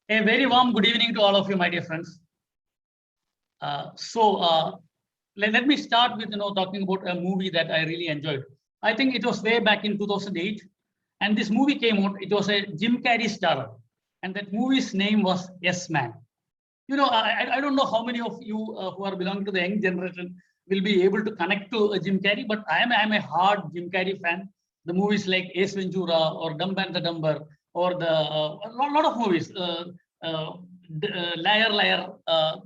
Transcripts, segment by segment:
A very warm good evening to all of you, my dear friends. Let me start with talking about a movie that I really enjoyed. I think it was way back in 2008, and this movie came out. It was a Jim Carrey starrer, and that movie's name was Yes Man. I don't know how many of you who are belonging to the young generation will be able to connect to Jim Carrey, but I'm a hard Jim Carrey fan. The movies like Ace Ventura or Dumb and the Dumber or the lot of movies, uh, Liar Liar,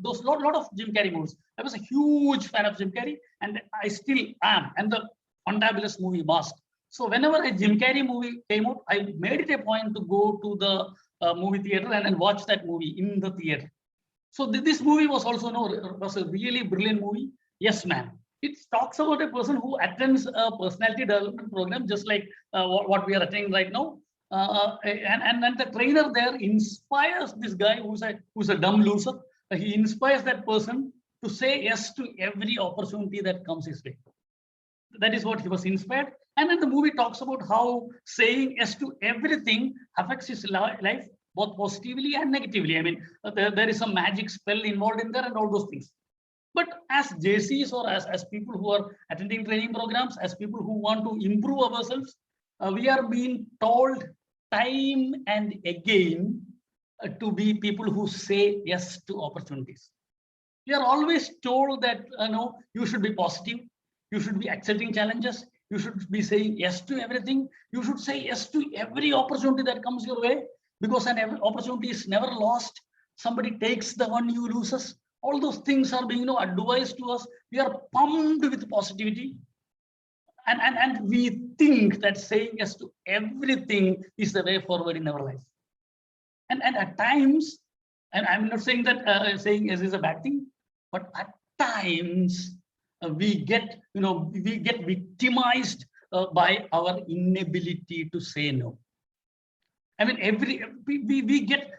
those lot of Jim Carrey movies. I was a huge fan of Jim Carrey, and I still am. And the fantabulous movie Mask. So whenever a Jim Carrey movie came out, I made it a point to go to the movie theater and watch that movie in the theater. So this movie was also was a really brilliant movie. Yes, Man. It talks about a person who attends a personality development program, just like what we are attending right now. And the trainer there inspires this guy who's a dumb loser. He inspires that person to say yes to every opportunity that comes his way. That is what he was inspired. And then the movie talks about how saying yes to everything affects his life both positively and negatively. I mean, there is some magic spell involved in there and all those things. But as JCs or as people who are attending training programs, as people who want to improve ourselves, we are being told time and again to be people who say yes to opportunities. We are always told that you should be positive, you should be accepting challenges, you should be saying yes to everything, you should say yes to every opportunity that comes your way, because an opportunity is never lost. Somebody takes the one you loses. All those things are being advised to us. We are pumped with positivity, and we think that saying yes to everything is the way forward in our life. And at times, and I'm not saying that saying yes is a bad thing, but at times we get victimized by our inability to say no. I mean, we get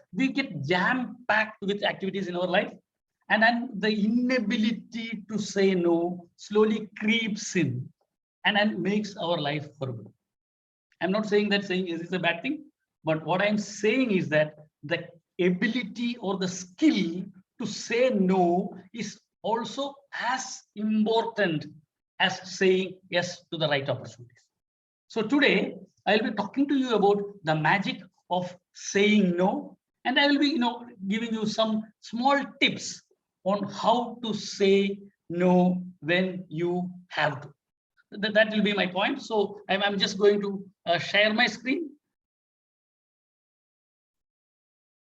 jam packed with activities in our life, and then the inability to say no slowly creeps in, and makes our life horrible. I'm not saying that saying yes is a bad thing, but what I'm saying is that the ability or the skill to say no is also as important as saying yes to the right opportunities. So today, I'll be talking to you about the magic of saying no, and I will be, giving you some small tips on how to say no when you have to. That will be my point. So I'm just going to share my screen.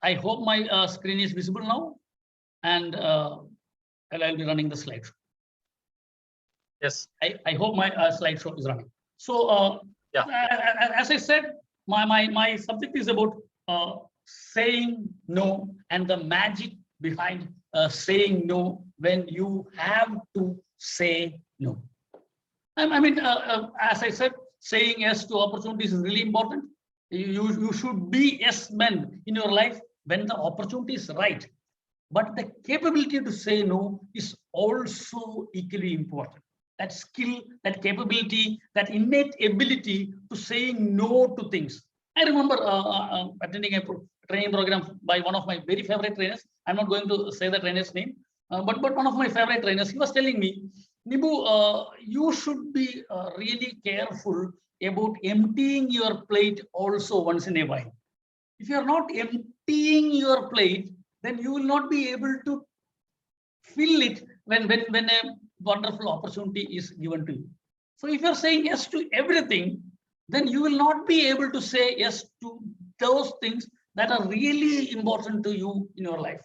I hope my screen is visible now, and I'll be running the slideshow. Yes, I hope my slideshow is running. So yeah, as I said, my subject is about saying no and the magic behind saying no when you have to say no. I mean, as I said, saying yes to opportunities is really important. You should be yes men in your life when the opportunity is right. But the capability to say no is also equally important. That skill, that capability, that innate ability to saying no to things. I remember attending a training program by one of my very favorite trainers. I'm not going to say the trainer's name, but one of my favorite trainers, he was telling me, Nibu, you should be really careful about emptying your plate also once in a while. If you're not emptying your plate, then you will not be able to fill it when a wonderful opportunity is given to you. So if you're saying yes to everything, then you will not be able to say yes to those things that are really important to you in your life.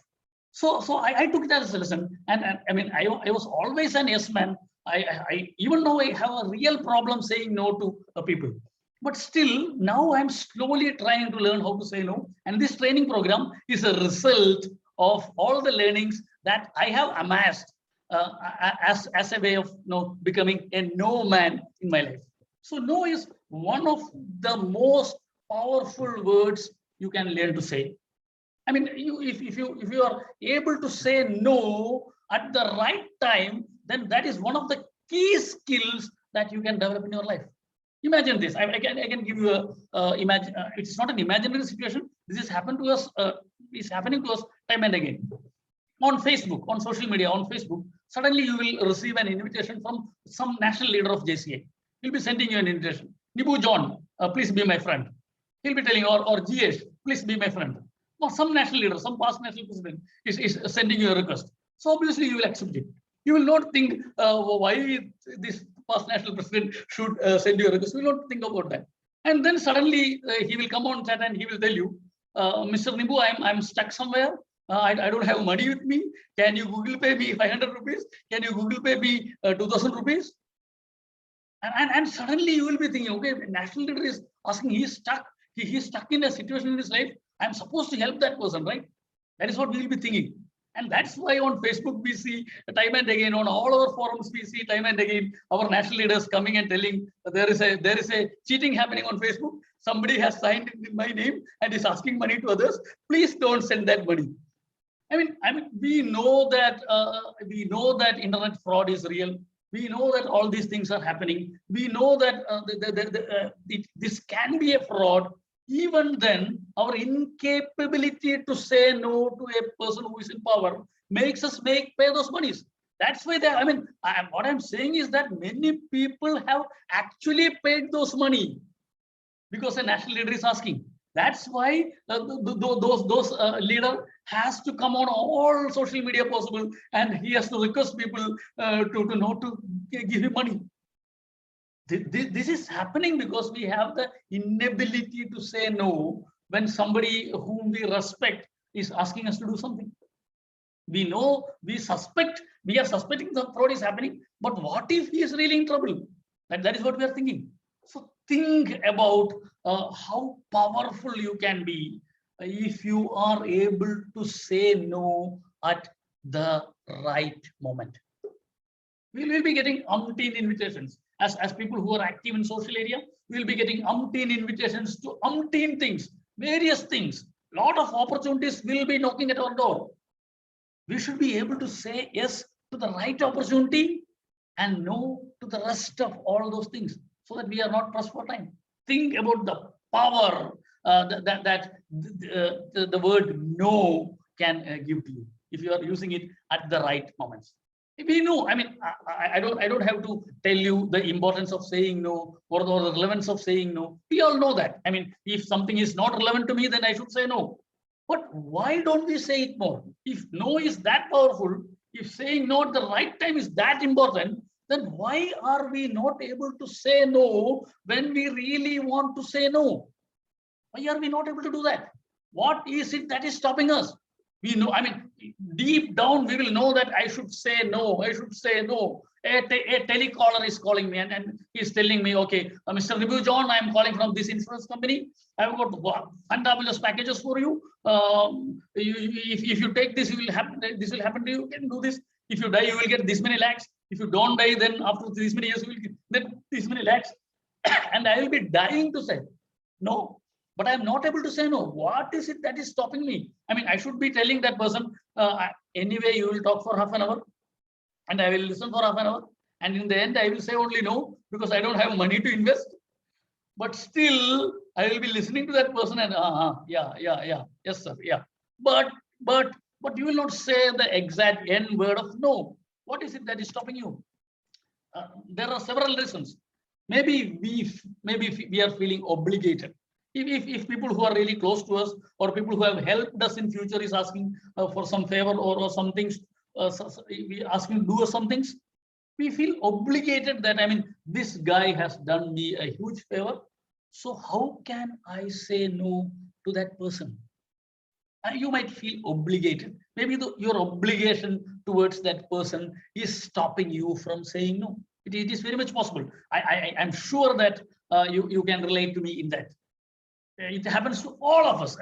So I took it as a lesson, and I mean I was always an yes man. I even though I have a real problem saying no to people, but still now I'm slowly trying to learn how to say no. And this training program is a result of all the learnings that I have amassed as a way of becoming a no man in my life. So no is one of the most powerful words you can learn to say. I mean, if you are able to say no at the right time, then that is one of the key skills that you can develop in your life. Imagine this. I can give you a imagine. It's not an imaginary situation. This has happened to us is happening to us time and again. On Facebook, on social media, on Facebook, suddenly you will receive an invitation from some national leader of JCA. He'll be sending you an invitation. Nibu John, please be my friend. He'll be telling, or GH, please be my friend. Or some national leader, some past national president is sending you a request. So obviously you will accept it. You will not think why this past national president should send you a request. You will not think about that. And then suddenly he will come on chat and he will tell you, Mr. Nibu, I'm stuck somewhere. I don't have money with me. Can you Google pay me 500 rupees? Can you Google pay me 2000 rupees? And suddenly you will be thinking, okay, national leader is asking, he's stuck. He's stuck in a situation in his life. I'm supposed to help that person, right? That is what we will be thinking. And that's why on Facebook we see time and again, on all our forums we see time and again our national leaders coming and telling there is a cheating happening on Facebook. Somebody has signed in my name and is asking money to others. Please don't send that money. I mean, we know that internet fraud is real. We know that all these things are happening. We know that this can be a fraud. Even then, our incapability to say no to a person who is in power makes us pay those monies. That's why what I'm saying is that many people have actually paid those money because a national leader is asking. That's why those leader has to come on all social media possible, and he has to request people to give him money. This is happening because we have the inability to say no when somebody whom we respect is asking us to do something. We know, we are suspecting the fraud is happening, but what if he is really in trouble? That is what we are thinking. So think about how powerful you can be if you are able to say no at the right moment. We will be getting umpteen invitations. As people who are active in social area, we will be getting umpteen invitations to umpteen things, various things. A lot of opportunities will be knocking at our door. We should be able to say yes to the right opportunity and no to the rest of all those things, so that we are not pressed for time. Think about the power that the word no can give to you if you are using it at the right moments. We know, I don't have to tell you the importance of saying no or the relevance of saying no. We all know that. If something is not relevant to me, then I should say no. But why don't we say it more? If no is that powerful, if saying no at the right time is that important, then why are we not able to say no when we really want to say no? Why are we not able to do that? What is it that is stopping us? We know, deep down, we will know that I should say no. I should say no. A telecaller is calling me and he's telling me, okay, Mr. Nibu John, I am calling from this insurance company. I've got fabulous packages for you. If you take this, this will happen to you. You can do this. If you die, you will get this many lakhs. If you don't die, then after this many years, you will get this many lakhs. And I will be dying to say no. But I am not able to say no. What is it that is stopping me? I should be telling that person, anyway, you will talk for half an hour and I will listen for half an hour. And in the end, I will say only no because I don't have money to invest. But still, I will be listening to that person and, yeah, yes, sir, yeah. But you will not say the exact end word of no. What is it that is stopping you? There are several reasons. Maybe we are feeling obligated. If people who are really close to us or people who have helped us in future is asking for some favor or some things, we asking to do some things, we feel obligated that, this guy has done me a huge favor. So how can I say no to that person? You might feel obligated. Maybe your obligation towards that person is stopping you from saying no. It is very much possible. I'm sure that you can relate to me in that. It happens to all of us.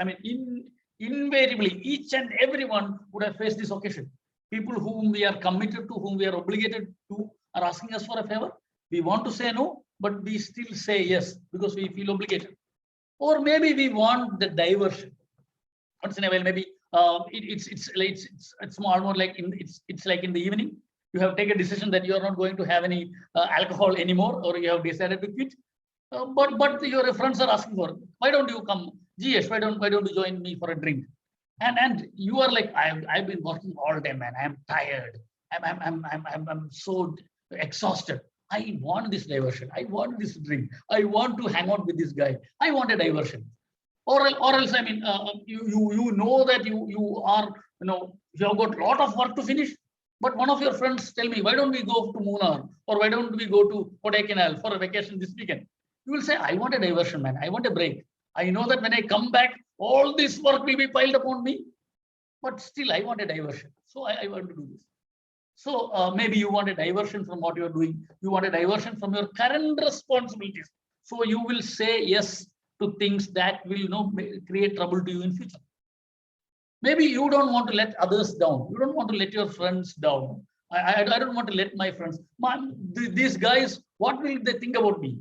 Invariably, each and everyone would have faced this occasion. People whom we are committed to, whom we are obligated to, are asking us for a favor. We want to say no, but we still say yes because we feel obligated. Or maybe we want the diversion. Once in a while, maybe it's more like it's like in the evening. You have taken a decision that you are not going to have any alcohol anymore, or you have decided to quit. But your friends are asking for, why don't you come? GS, why don't you join me for a drink? And you are like, I've been working all day, man. I'm tired. I'm so exhausted. I want this diversion. I want this drink. I want to hang out with this guy. I want a diversion. Or else, I mean, you know that you are, you have got a lot of work to finish. But one of your friends tell me, why don't we go to Munnar, or why don't we go to Kodaikanal for a vacation this weekend? You will say, I want a diversion, man. I want a break. I know that when I come back, all this work will be piled upon me, but still I want a diversion. So I want to do this. So maybe you want a diversion from what you're doing. You want a diversion from your current responsibilities. So you will say yes to things that will create trouble to you in future. Maybe you don't want to let others down. You don't want to let your friends down. I don't want to let my friends. These guys, what will they think about me?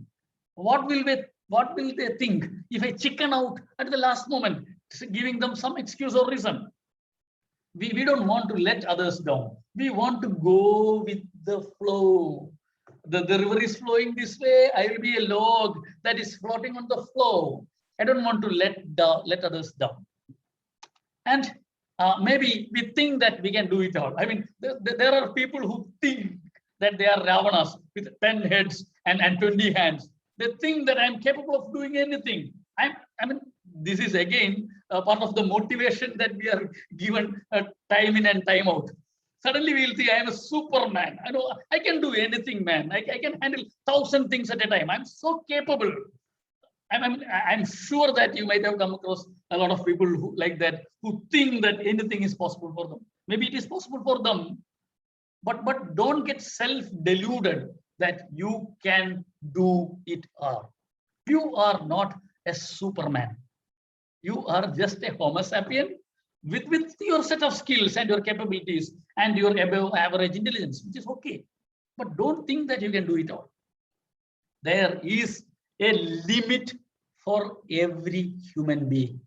What will they think if I chicken out at the last moment, giving them some excuse or reason? We don't want to let others down. We want to go with the flow. The river is flowing this way. I will be a log that is floating on the flow. I don't want to let others down. And maybe we think that we can do it all. I mean, there are people who think that they are Ravanas with 10 heads and 20 hands. They think that I'm capable of doing anything. I mean, this is again part of the motivation that we are given time in and time out. Suddenly we'll think I am a Superman. I know I can do anything, man. I can handle 1,000 things at a time. I'm so capable. I'm sure that you might have come across a lot of people who like that, who think that anything is possible for them. Maybe it is possible for them, but don't get self-deluded that you can do it all. You are not a Superman. You are just a Homo sapien with your set of skills and your capabilities and your above average intelligence, which is okay. But don't think that you can do it all. There is a limit for every human being,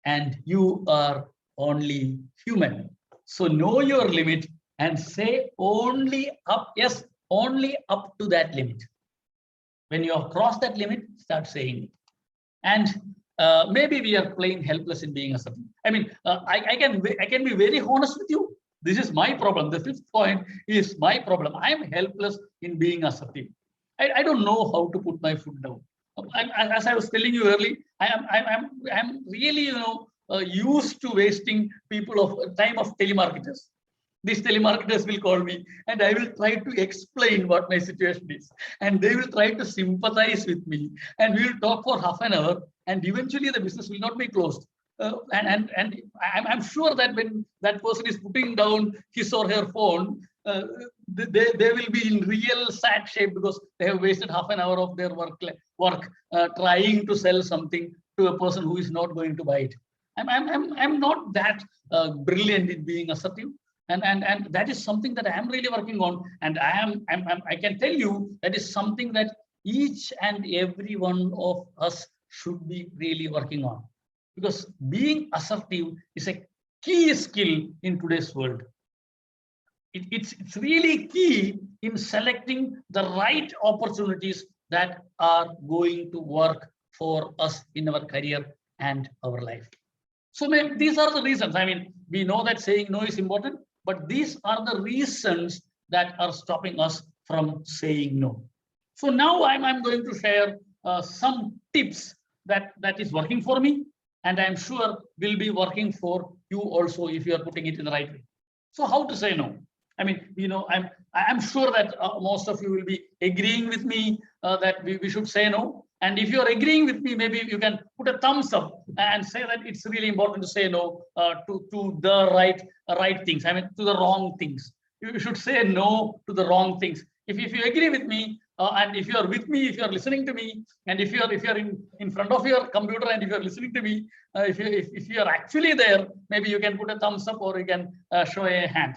and you are only human. So know your limit and say only up, yes, only up to that limit. When you have crossed that limit, start saying it. And maybe we are playing helpless in being assertive. I mean, I can be very honest with you. This is my problem. The fifth point is my problem. I am helpless in being assertive. I don't know how to put my foot down. As I was telling you earlier, I'm really used to wasting people of time of telemarketers. These telemarketers will call me and I will try to explain what my situation is. And they will try to sympathize with me. And we will talk for half an hour. And eventually the business will not be closed. And I'm sure that when that person is putting down his or her phone, they will be in real sad shape because they have wasted half an hour of their work trying to sell something to a person who is not going to buy it. I'm not that brilliant in being assertive. And that is something that I am really working on. And I can tell you that is something that each and every one of us should be really working on. Because being assertive is a key skill in today's world. It's really key in selecting the right opportunities that are going to work for us in our career and our life. So these are the reasons. I mean, we know that saying no is important, but these are the reasons that are stopping us from saying no. So now I'm going to share some tips that is working for me, and I'm sure will be working for you also if you are putting it in the right way. So how to say no? I mean, I'm sure that most of you will be agreeing with me that we should say no. And if you're agreeing with me, maybe you can put a thumbs up and say that it's really important to say no to the right things. I mean, to the wrong things. You should say no to the wrong things. If you agree with me, and if you are with me, if you are listening to me, and if you are in front of your computer and if you are listening to me, if you are actually there, maybe you can put a thumbs up or you can show a hand.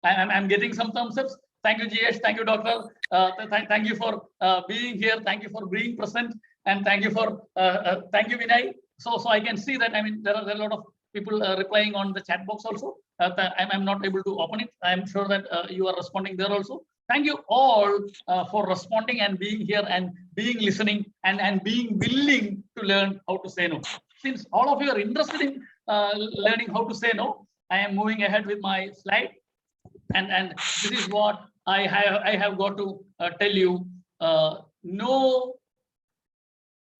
I'm getting some thumbs ups. Thank you, GH. Thank you, Doctor. Thank you for being here. Thank you for being present. And thank you, Vinay. So I can see that, I mean, there are a lot of people replying on the chat box also. I'm not able to open it. I'm sure that you are responding there also. Thank you all for responding and being here and being listening and being willing to learn how to say no. since all of you are interested in learning how to say no, I am moving ahead with my slide, and this is what I have got to tell you.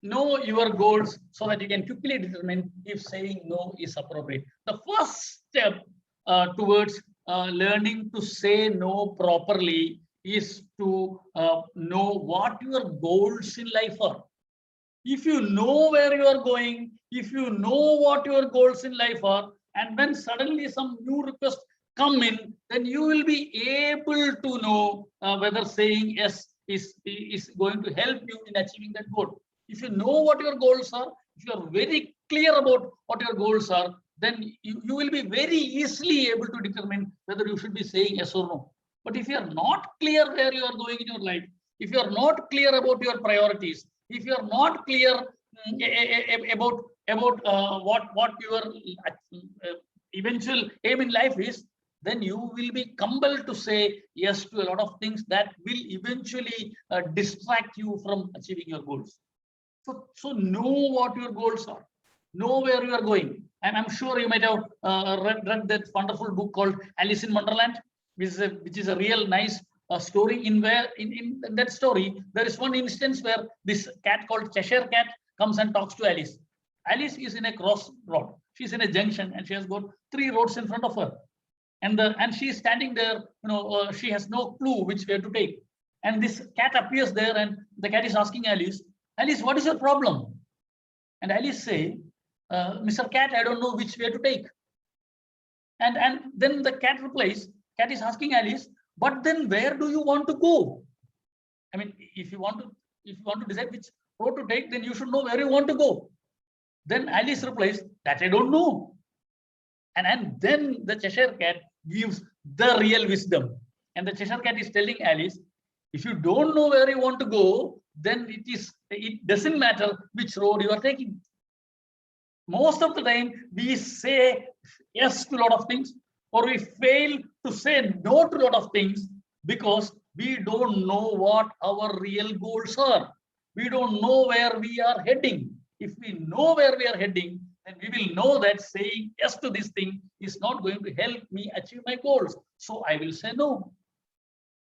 Know your goals so that you can quickly determine if saying no is appropriate. The first step towards learning to say no properly is to know what your goals in life are. If you know where you are going, if you know what your goals in life are, and when suddenly some new requests come in, then you will be able to know whether saying yes is going to help you in achieving that goal. If you know what your goals are, if you are very clear about what your goals are, then you will be very easily able to determine whether you should be saying yes or no. But if you are not clear where you are going in your life, if you are not clear about your priorities, if you are not clear about what your eventual aim in life is, then you will be compelled to say yes to a lot of things that will eventually distract you from achieving your goals. So know what your goals are, know where you are going. And I'm sure you might have read that wonderful book called Alice in Wonderland, which is a real nice story. In that story, there is one instance where this cat called Cheshire Cat comes and talks to Alice. Alice is in a crossroad. She's in a junction and she has got 3 roads in front of her. And she is standing there, she has no clue which way to take. And this cat appears there and the cat is asking Alice, Alice, what is your problem? And Alice say, Mr. Cat, I don't know which way to take. And then the cat replies, cat is asking Alice, but then where do you want to go? I mean, if you want to decide which road to take, then you should know where you want to go. Then Alice replies, that I don't know. And then the Cheshire Cat gives the real wisdom. And the Cheshire Cat is telling Alice, if you don't know where you want to go, then it doesn't matter which road you are taking. Most of the time, we say yes to a lot of things, or we fail to say no to a lot of things because we don't know what our real goals are. We don't know where we are heading. If we know where we are heading, then we will know that saying yes to this thing is not going to help me achieve my goals. So I will say no.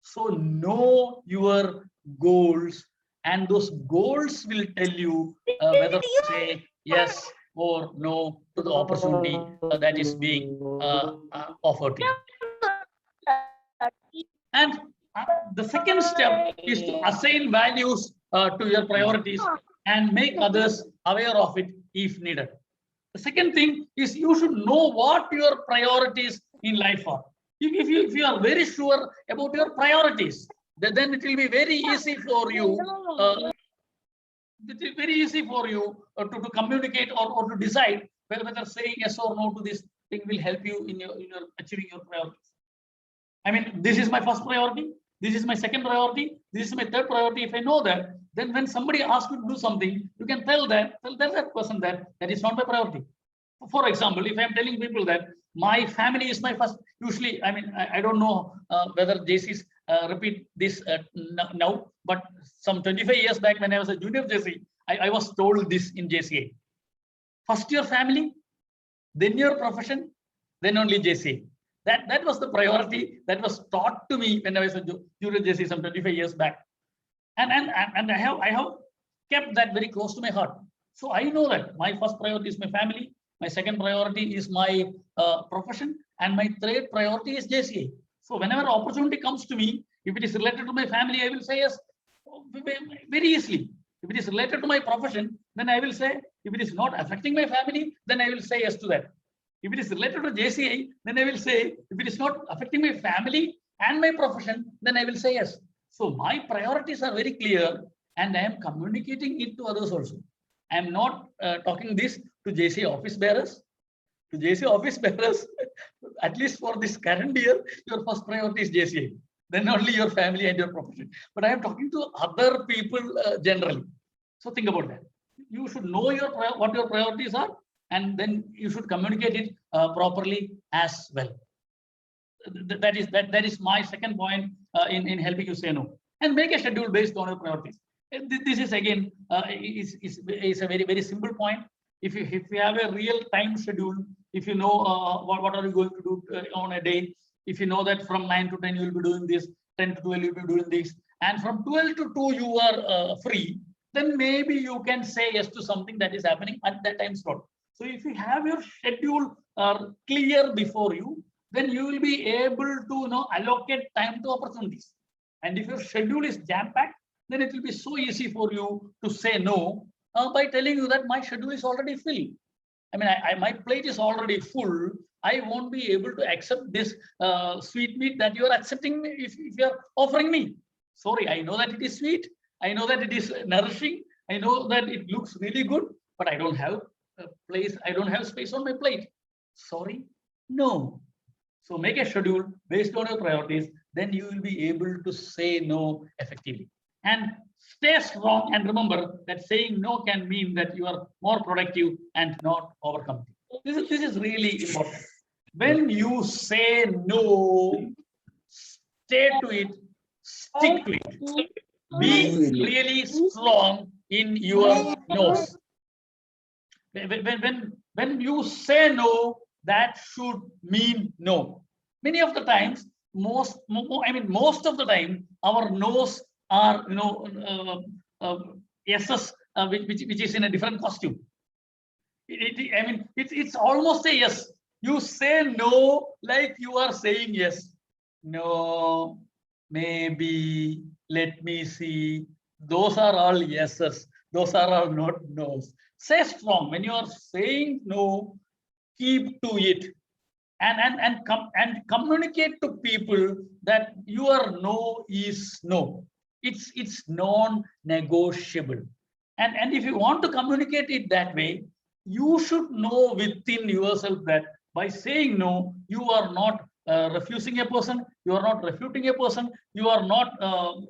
So know your goals, and those goals will tell you whether to say yes or no to the opportunity that is being offered to you. And the second step is to assign values to your priorities and make others aware of it if needed. The second thing is you should know what your priorities in life are. If you are very sure about your priorities, then it will be very easy for you. It is very easy for you to communicate or to decide whether saying yes or no to this thing will help you in your achieving your priorities. I mean, this is my first priority. This is my second priority. This is my third priority. If I know that, then when somebody asks you to do something, you can tell that person that is not my priority. For example, if I'm telling people that my family is my first, usually, I mean, I don't know whether JCs repeat this now, but some 25 years back when I was a junior JC, I was told this in JCA. First your family, then your profession, then only JCA. That was the priority that was taught to me when I was a junior JC some 25 years back. And I have kept that very close to my heart. So I know that my first priority is my family, my second priority is my profession, and my third priority is JCA. So whenever opportunity comes to me, if it is related to my family, I will say yes very easily. If it is related to my profession, then I will say, if it is not affecting my family, then I will say yes to that. If it is related to JCA, then I will say, if it is not affecting my family and my profession, then I will say yes. So my priorities are very clear, and I am communicating it to others also. I am not talking this to JCA office bearers. To JCA office bearers, at least for this current year, your first priority is JCA. Then only your family and your profession. But I am talking to other people generally. So think about that. You should know what your priorities are, and then you should communicate it properly as well. That is my second point in helping you say no. And make a schedule based on your priorities. This is again is a very simple point. if you have a real time schedule, if you know what are you going to do on a day, if you know that from 9 to 10 you will be doing this, 10 to 12 you will be doing this, and from 12 to 2 you are free, then maybe you can say yes to something that is happening at that time slot. So if you have your schedule clear before you, then you will be able to allocate time to opportunities. And if your schedule is jam-packed, then it will be so easy for you to say no by telling you that my schedule is already full. I mean, my plate is already full. I won't be able to accept this sweet meat that you are accepting me if you are offering me. Sorry, I know that it is sweet. I know that it is nourishing. I know that it looks really good, but I don't have a place. I don't have space on my plate. Sorry, no. So make a schedule based on your priorities. Then you will be able to say no effectively. And stay strong, and remember that saying no can mean that you are more productive and not overcome. This is really important. When you say no, stay to it, stick to it. Be really strong in your no's. When you say no, that should mean no. Many of the times, most of the time, our no's are yeses, which is in a different costume. It's almost a yes. You say no like you are saying yes. No, maybe, let me see. Those are all yeses. Those are all not no's. Say strong. When you are saying no, keep to it. And communicate to people that your no is no. It's non-negotiable. And if you want to communicate it that way, you should know within yourself that by saying no, you are not refusing a person, you are not refuting a person, you are not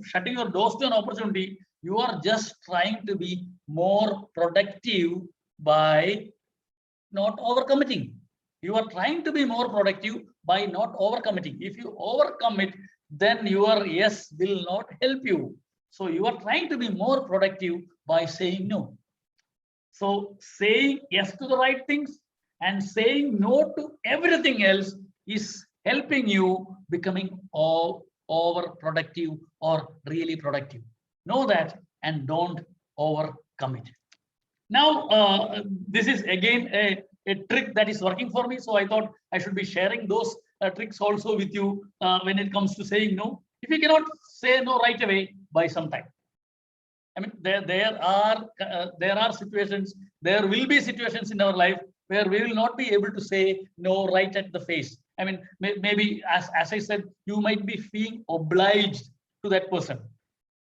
shutting your doors to an opportunity. You are just trying to be more productive by not overcommitting. You are trying to be more productive by not overcommitting. If you overcommit, then your yes will not help you. So you are trying to be more productive by saying no. So saying yes to the right things and saying no to everything else is helping you becoming over productive or really productive. Know that and don't overcommit. Now, this is again a trick that is working for me. So I thought I should be sharing those tricks also with you when it comes to saying no. If you cannot say no right away, buy some time. I mean, there are situations, there will be situations in our life where we will not be able to say no right at the face. I mean, maybe as I said, you might be feeling obliged to that person.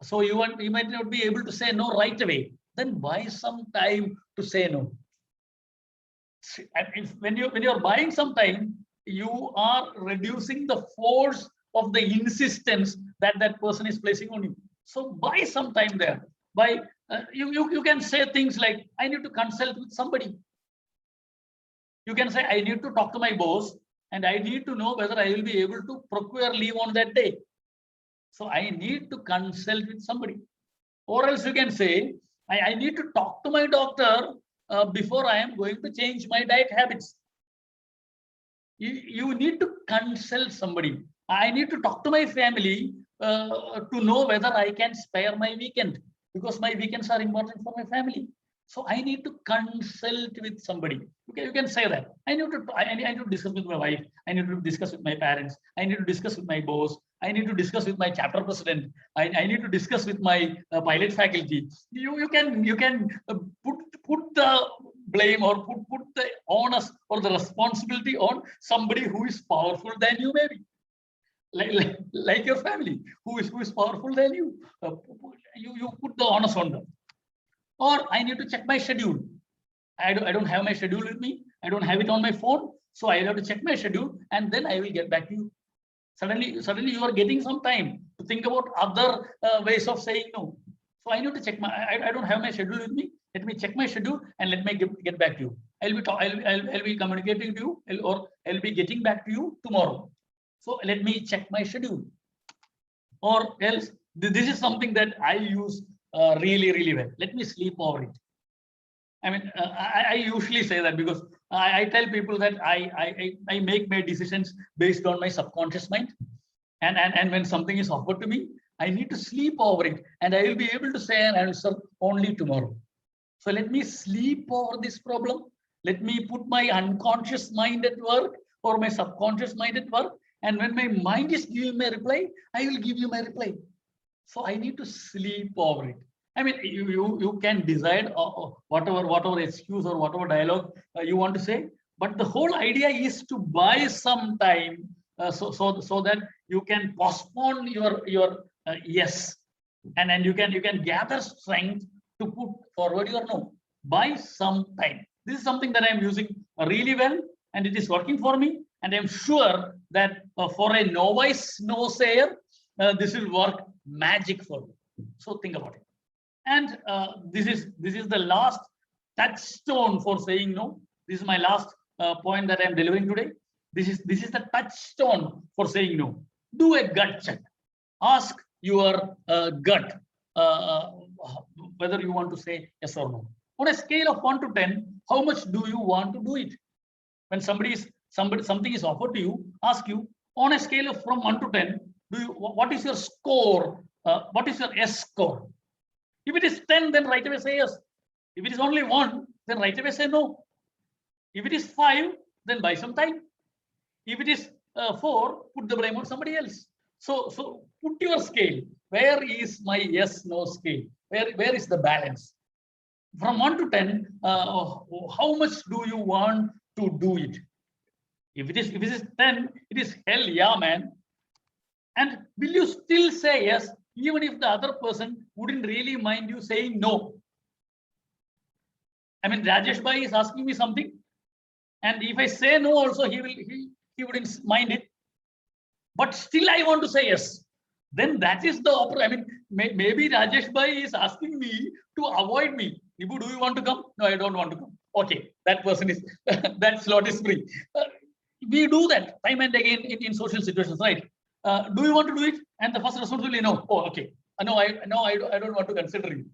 So you might not be able to say no right away. Then buy some time to say no. When you're buying some time, you are reducing the force of the insistence that person is placing on you. So buy some time there. You can say things like, I need to consult with somebody. You can say, I need to talk to my boss and I need to know whether I will be able to procure leave on that day. So I need to consult with somebody. Or else you can say, I need to talk to my doctor before I am going to change my diet habits. You need to consult somebody. I need to talk to my family to know whether I can spare my weekend, because my weekends are important for my family. So I need to consult with somebody. Okay, you can say that. I need to discuss with my wife. I need to discuss with my parents. I need to discuss with my boss. I need to discuss with my chapter president. I need to discuss with my pilot faculty. You can put the blame or put the onus or the responsibility on somebody who is powerful than you, maybe. Like your family, who is powerful than you. You put the onus on them. Or I need to check my schedule. I don't have my schedule with me. I don't have it on my phone. So I have to check my schedule and then I will get back to you. Suddenly you are getting some time to think about other ways of saying no. So I need to check I don't have my schedule with me. Let me check my schedule and let me get back to you. I'll be communicating to you, or I'll be getting back to you tomorrow. So let me check my schedule. Or else, this is something that I use really, really well. Let me sleep over it. I mean, I usually say that because I tell people that I make my decisions based on my subconscious mind. And when something is offered to me, I need to sleep over it, and I will be able to say an answer only tomorrow. So let me sleep over this problem. Let me put my unconscious mind at work or my subconscious mind at work. And when my mind is giving me a reply, I will give you my reply. So I need to sleep over it. I mean, you can decide whatever excuse or whatever dialogue you want to say, but the whole idea is to buy some time so that you can postpone your yes, and you can gather strength to put forward your no. Buy some time. This is something that I am using really well, and it is working for me. And I'm sure that for a novice no sayer, this will work magic for you. So think about it. And this is the last touchstone for saying no. This is my last point that I'm delivering today. This is the touchstone for saying no. Do a gut check. Ask your gut whether you want to say yes or no. On a scale of 1 to 10, how much do you want to do it? When something is offered to you, ask you on a scale of from 1 to 10, what is your score? What is your S score? If it is 10, then right away say yes. If it is only 1, then right away say no. If it is 5, then buy some time. If it is 4, put the blame on somebody else. So put your scale. Where is my yes no scale? Where is the balance? From 1 to 10, how much do you want to do it? If it is 10, it is hell yeah, man. And will you still say yes, even if the other person wouldn't really mind you saying no? I mean, Rajesh Bhai is asking me something, and if I say no, also he wouldn't mind it. But still, I want to say yes. Then that is the opposite. I mean, maybe Rajesh Bhai is asking me to avoid me. Nibu, do you want to come? No, I don't want to come. Okay, that person is that slot is free. We do that time and again in social situations, right? Do you want to do it? And the first response will be no. Oh, okay. No, I don't want to consider you.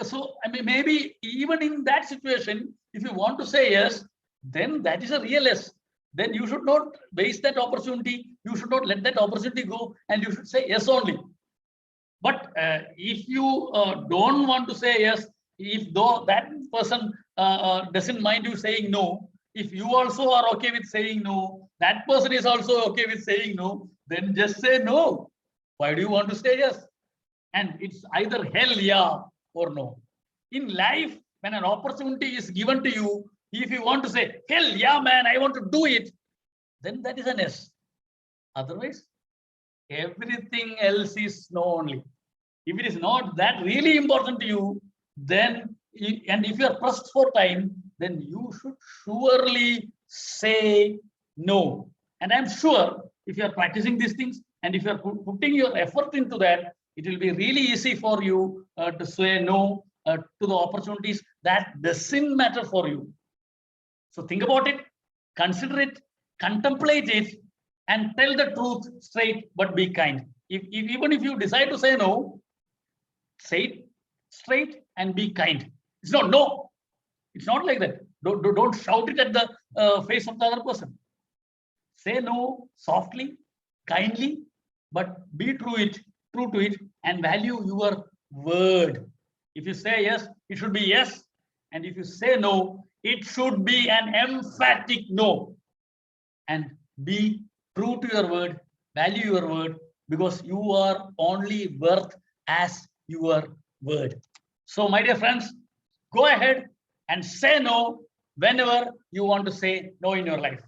So I mean, maybe even in that situation, if you want to say yes, then that is a real yes. Then you should not waste that opportunity. You should not let that opportunity go, and you should say yes only. But if you don't want to say yes, if though that person doesn't mind you saying no, if you also are okay with saying no, that person is also okay with saying no, then just say no. Why do you want to say yes? And it's either hell yeah or no. In life, when an opportunity is given to you, if you want to say, hell yeah, man, I want to do it, then that is an yes. Otherwise, everything else is no only. If it is not that really important to you, then, and if you are pressed for time, then you should surely say no. And I'm sure if you are practicing these things and if you are putting your effort into that, it will be really easy for you to say no to the opportunities that doesn't matter for you. So think about it, consider it, contemplate it, and tell the truth straight, but be kind. Even if you decide to say no, say it straight and be kind. It's not no. It's not like that. Don't shout it at the face of the other person. Say no softly, kindly, but be true to it, and value your word. If you say yes, it should be yes. And if you say no, it should be an emphatic no. And be true to your word, value your word, because you are only worth as your word. So, my dear friends, go ahead and say no whenever you want to say no in your life.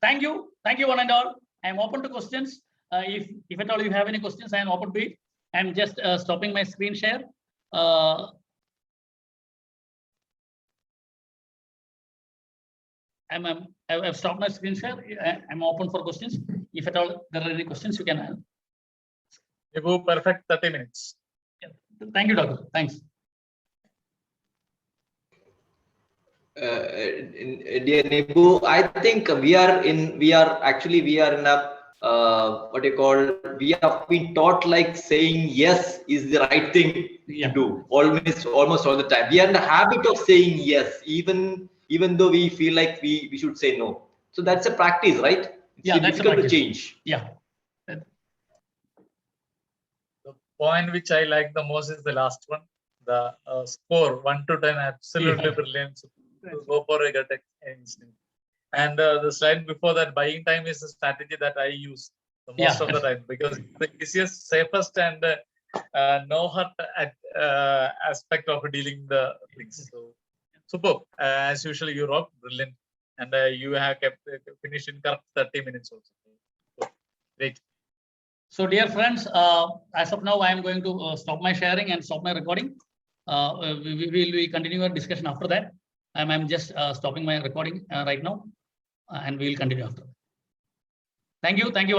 Thank you one and all. I am open to questions. If at all you have any questions, I am open to it. I'm just stopping my screen share. I've stopped my screen share. I'm open for questions. If at all there are any questions, you can have. Nibu, perfect 30 minutes. Yeah. Thank you, doctor. Thanks. Dear Nibu, I think we are in a what you call, we have been taught like saying yes is the right thing to do almost all the time. We are in the habit of saying yes, even though we feel like we should say no. So that's a practice, right? It's difficult to change. Yeah. The point which I like the most is the last one. The score 1 to 10, absolutely brilliant. So go for a gut instinct. And the slide before that, buying time is a strategy that I use the most of the time, because it's the easiest, safest, and no hurt aspect of dealing the things. So superb. As usual, you rock, brilliant, and you have kept finished in correct 30 minutes also. So, great. So dear friends, as of now, I am going to stop my sharing and stop my recording. We will continue our discussion after that. I'm just stopping my recording right now, and we will continue after. Thank you. Thank you.